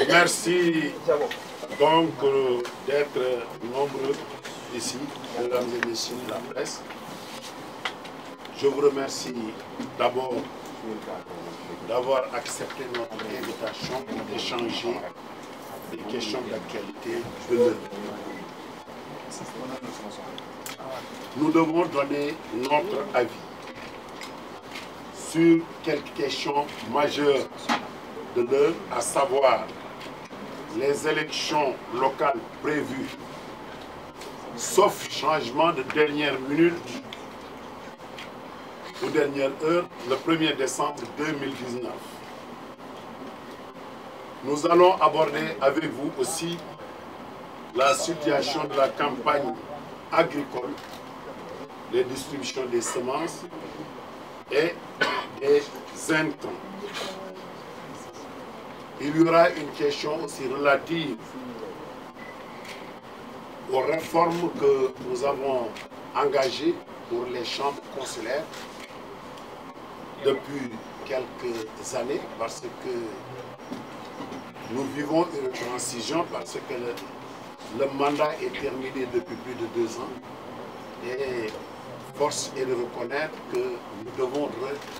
Merci donc d'être nombreux ici, mesdames et messieurs de la presse. Je vous remercie d'abord d'avoir accepté notre invitation pour échanger des questions d'actualité de l'heure. Nous devons donner notre avis sur quelques questions majeures de l'heure, à savoir les élections locales prévues, sauf changement de dernière minute ou dernière heure, le 1er décembre 2019. Nous allons aborder avec vous aussi la situation de la campagne agricole, les distributions des semences et des intrants. Il y aura une question aussi relative aux réformes que nous avons engagées pour les chambres consulaires depuis quelques années, parce que nous vivons une transition, parce que le mandat est terminé depuis plus de 2 ans et force est de reconnaître que nous devons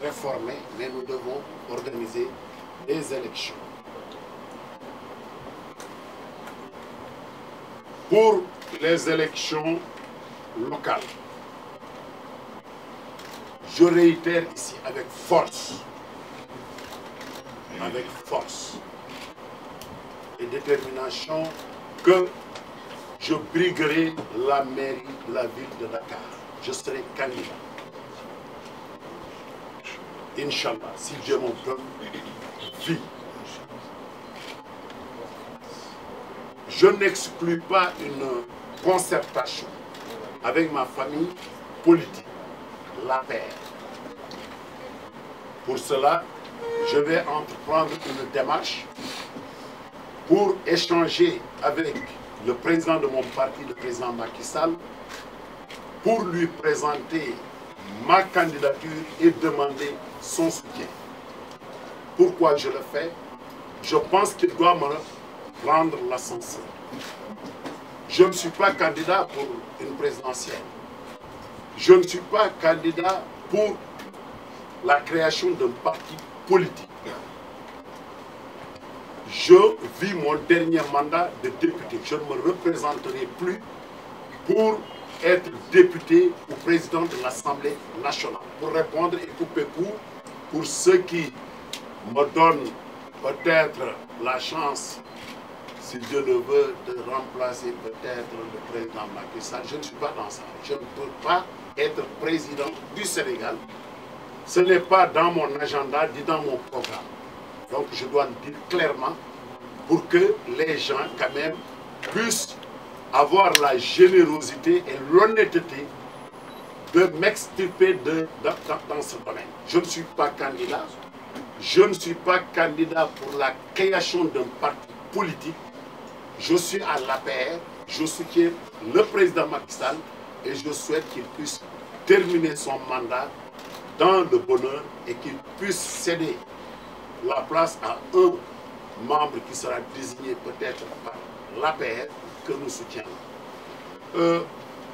réformer, mais nous devons organiser des élections. Pour les élections locales, je réitère ici avec force et détermination que je briguerai la mairie de la ville de Dakar. Je serai candidat. Inch'Allah, si Dieu m'en donne vie. Je n'exclus pas une concertation avec ma famille politique, l'APR. Pour cela, je vais entreprendre une démarche pour échanger avec le président de mon parti, le président Macky Sall, pour lui présenter ma candidature et demander son soutien. Pourquoi je le fais? Je pense qu'il doit me prendre l'ascenseur. Je ne suis pas candidat pour une présidentielle. Je ne suis pas candidat pour la création d'un parti politique. Je vis mon dernier mandat de député. Je ne me représenterai plus pour être député ou président de l'Assemblée nationale. Pour répondre et couper court, pour ceux qui me donnent peut-être la chance, si Dieu le veut, de remplacer peut-être le président Macky Sall, je ne suis pas dans ça. Je ne peux pas être président du Sénégal. Ce n'est pas dans mon agenda ni dans mon programme. Donc je dois le dire clairement pour que les gens quand même puissent avoir la générosité et l'honnêteté de m'extirper dans ce domaine. Je ne suis pas candidat. Je ne suis pas candidat pour la création d'un parti politique. Je suis à l'APR, je soutiens le président Macky Sall et je souhaite qu'il puisse terminer son mandat dans le bonheur et qu'il puisse céder la place à un membre qui sera désigné peut-être par l'APR que nous soutiendrons.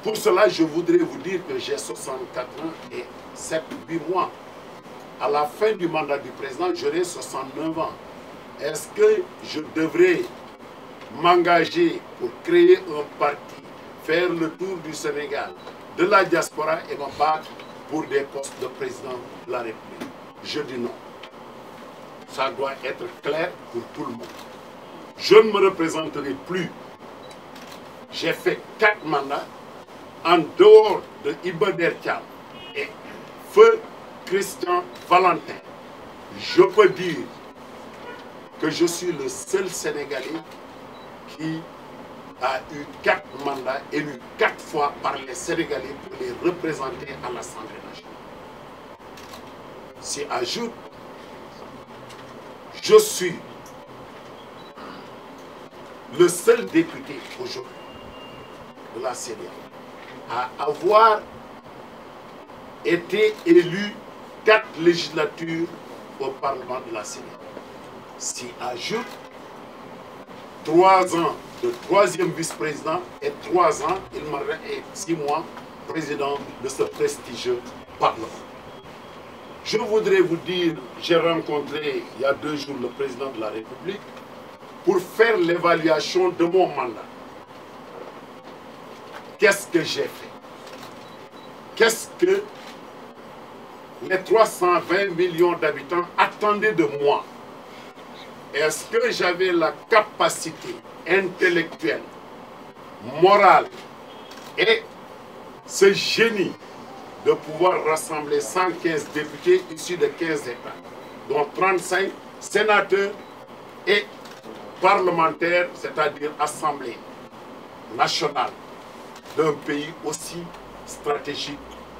Pour cela, je voudrais vous dire que j'ai 64 ans et 7-8 mois. À la fin du mandat du président, j'aurai 69 ans. Est-ce que je devrais m'engager pour créer un parti, faire le tour du Sénégal, de la diaspora et me battre pour des postes de président de la République? Je dis non. Ça doit être clair pour tout le monde. Je ne me représenterai plus. J'ai fait 4 mandats en dehors de Iba Der Thiam et Feu Christian Valentin. Je peux dire que je suis le seul Sénégalais qui a eu 4 mandats élus 4 fois par les Sénégalais pour les représenter à l'Assemblée nationale. Si ajoute, je suis le seul député aujourd'hui de la CEDEAO à avoir été élu 4 législatures au Parlement de la CEDEAO. Si ajoute 3 ans de 3e vice-président et 3 ans, et 6 mois, président de ce prestigieux Parlement. Je voudrais vous dire, j'ai rencontré il y a 2 jours le président de la République pour faire l'évaluation de mon mandat. Qu'est-ce que j'ai fait? Qu'est-ce que les 320 millions d'habitants attendaient de moi? Est-ce que j'avais la capacité intellectuelle, morale et ce génie de pouvoir rassembler 115 députés issus de 15 États, dont 35 sénateurs et parlementaires, c'est-à-dire Assemblée nationale d'un pays aussi stratégique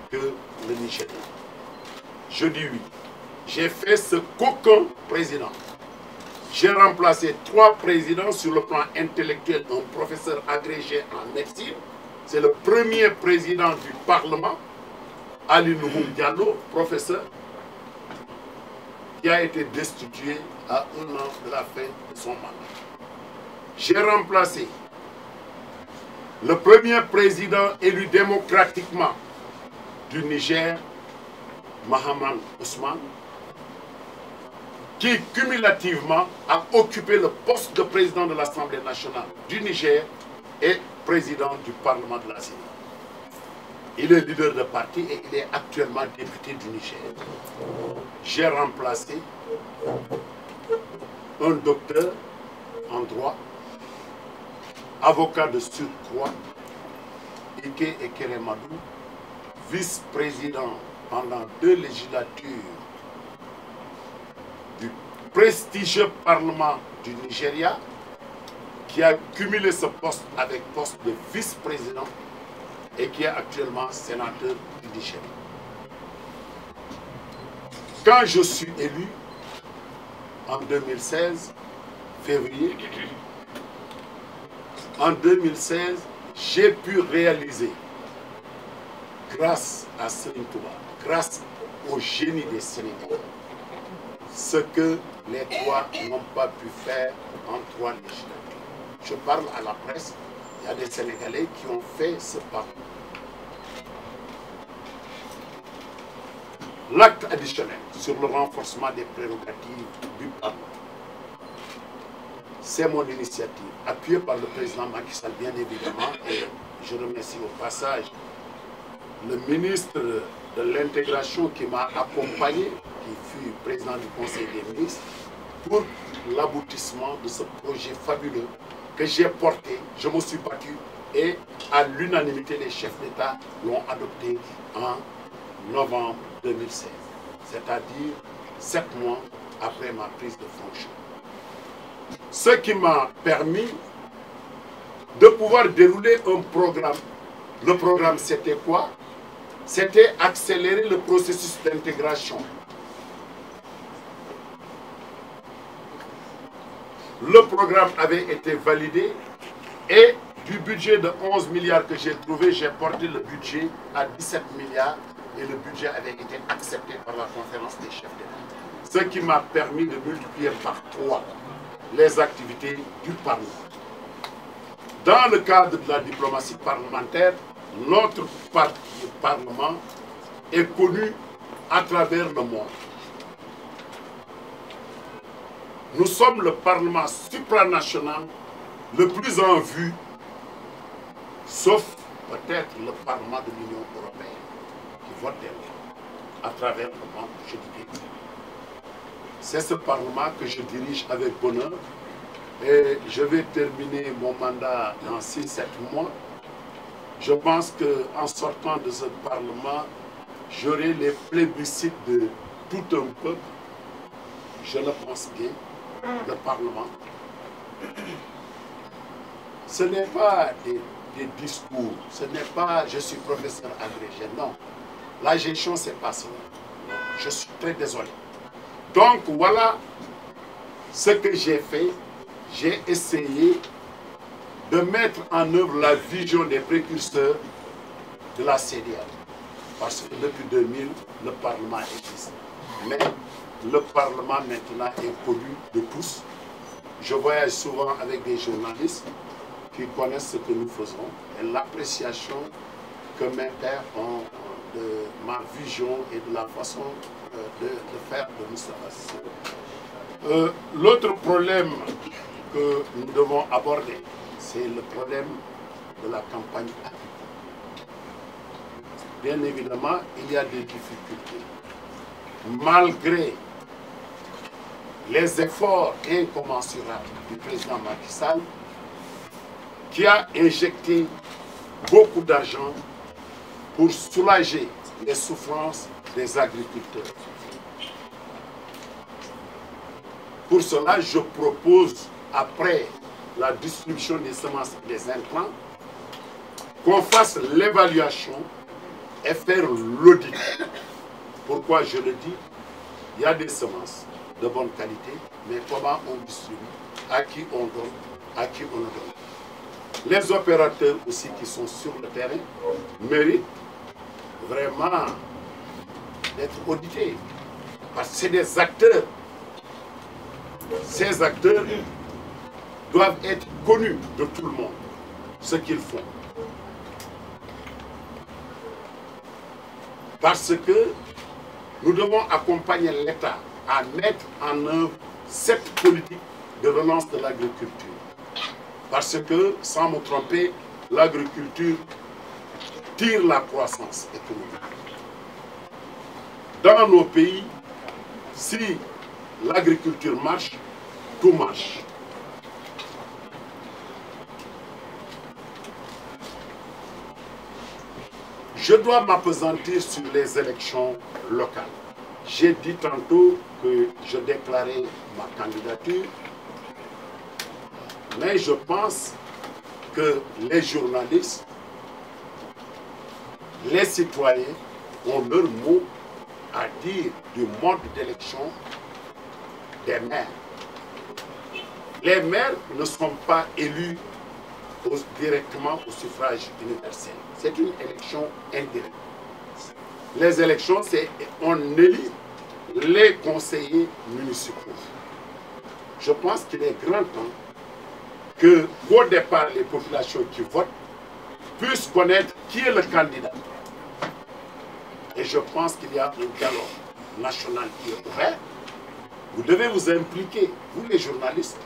que le Nigeria? Je dis oui. J'ai fait ce qu'aucun président. J'ai remplacé 3 présidents sur le plan intellectuel, un professeur agrégé en médecine. C'est le premier président du Parlement, Ali Nouhoum Diallo, professeur, qui a été destitué à 1 an de la fin de son mandat. J'ai remplacé le premier président élu démocratiquement du Niger, Mahaman Ousmane, qui cumulativement a occupé le poste de président de l'Assemblée nationale du Niger et président du Parlement de la CENI. Il est leader de parti et il est actuellement député du Niger. J'ai remplacé un docteur en droit, avocat de surcroît, Ike Ekeremadou, vice-président pendant 2 législatures du prestigieux Parlement du Nigeria, qui a cumulé ce poste avec poste de vice-président et qui est actuellement sénateur du Nigeria. Quand je suis élu en 2016, février, en 2016, j'ai pu réaliser, grâce à Serigne Touba, grâce au génie des Sénégalais, ce que les 3 n'ont pas pu faire en 3 législatures. Je parle à la presse, il y a des Sénégalais qui ont fait ce pas. L'acte additionnel sur le renforcement des prérogatives du Parlement, c'est mon initiative, appuyée par le président Macky Sall, bien évidemment, et je remercie au passage le ministre de l'intégration qui m'a accompagné, qui fut président du Conseil des ministres, pour l'aboutissement de ce projet fabuleux que j'ai porté, je me suis battu, et à l'unanimité, les chefs d'État l'ont adopté en novembre 2016, c'est-à-dire 7 mois après ma prise de fonction. Ce qui m'a permis de pouvoir dérouler un programme. Le programme, c'était quoi? C'était accélérer le processus d'intégration. Le programme avait été validé et du budget de 11 milliards que j'ai trouvé, j'ai porté le budget à 17 milliards et le budget avait été accepté par la conférence des chefs d'État. Ce qui m'a permis de multiplier par 3 les activités du Parlement. Dans le cadre de la diplomatie parlementaire, notre Parlement est connu à travers le monde. Nous sommes le Parlement supranational le plus en vue, sauf peut-être le Parlement de l'Union européenne, qui vote des lois à travers le monde, je dis. C'est ce Parlement que je dirige avec bonheur et je vais terminer mon mandat dans 6-7 mois. Je pense qu'en sortant de ce Parlement, j'aurai les plébiscites de tout un peuple. Je le pense bien, le Parlement. Ce n'est pas des discours, ce n'est pas je suis professeur agrégé, non. La gestion, c'est pas cela. Je suis très désolé. Donc voilà ce que j'ai fait. J'ai essayé de mettre en œuvre la vision des précurseurs de la CEDEAO. Parce que depuis 2000, le Parlement existe. Mais le Parlement maintenant est connu de tous. je voyage souvent avec des journalistes qui connaissent ce que nous faisons et l'appréciation que mes pairs ont de ma vision et de la façon de faire de Moustapha Cissé. L'autre problème que nous devons aborder, c'est le problème de la campagne agricole. Bien évidemment, il y a des difficultés. Malgré les efforts incommensurables du président Macky Sall, qui a injecté beaucoup d'argent pour soulager les souffrances des agriculteurs. Pour cela, je propose, après la distribution des semences et des intrants, qu'on fasse l'évaluation et faire l'audit. Pourquoi je le dis? Il y a des semences de bonne qualité, mais comment on distribue, à qui on donne, à qui on ne donne. Les opérateurs aussi qui sont sur le terrain méritent vraiment d'être audités. Parce que c'est des acteurs. Ces acteurs doivent être connus de tout le monde, ce qu'ils font. Parce que nous devons accompagner l'État à mettre en œuvre cette politique de relance de l'agriculture. Parce que, sans me tromper, l'agriculture tire la croissance économique. Dans nos pays, si l'agriculture marche, tout marche. Je dois m'appesantir sur les élections locales. J'ai dit tantôt que je déclarais ma candidature, mais je pense que les journalistes, les citoyens ont leur mot à dire du mode d'élection des maires. Les maires ne sont pas élus directement au suffrage universel. C'est une élection indirecte. Les élections, c'est on élit les conseillers municipaux. Je pense qu'il est grand temps que, au départ, les populations qui votent puissent connaître qui est le candidat. Et je pense qu'il y a un dialogue national qui est ouvert. Vous devez vous impliquer, vous les journalistes,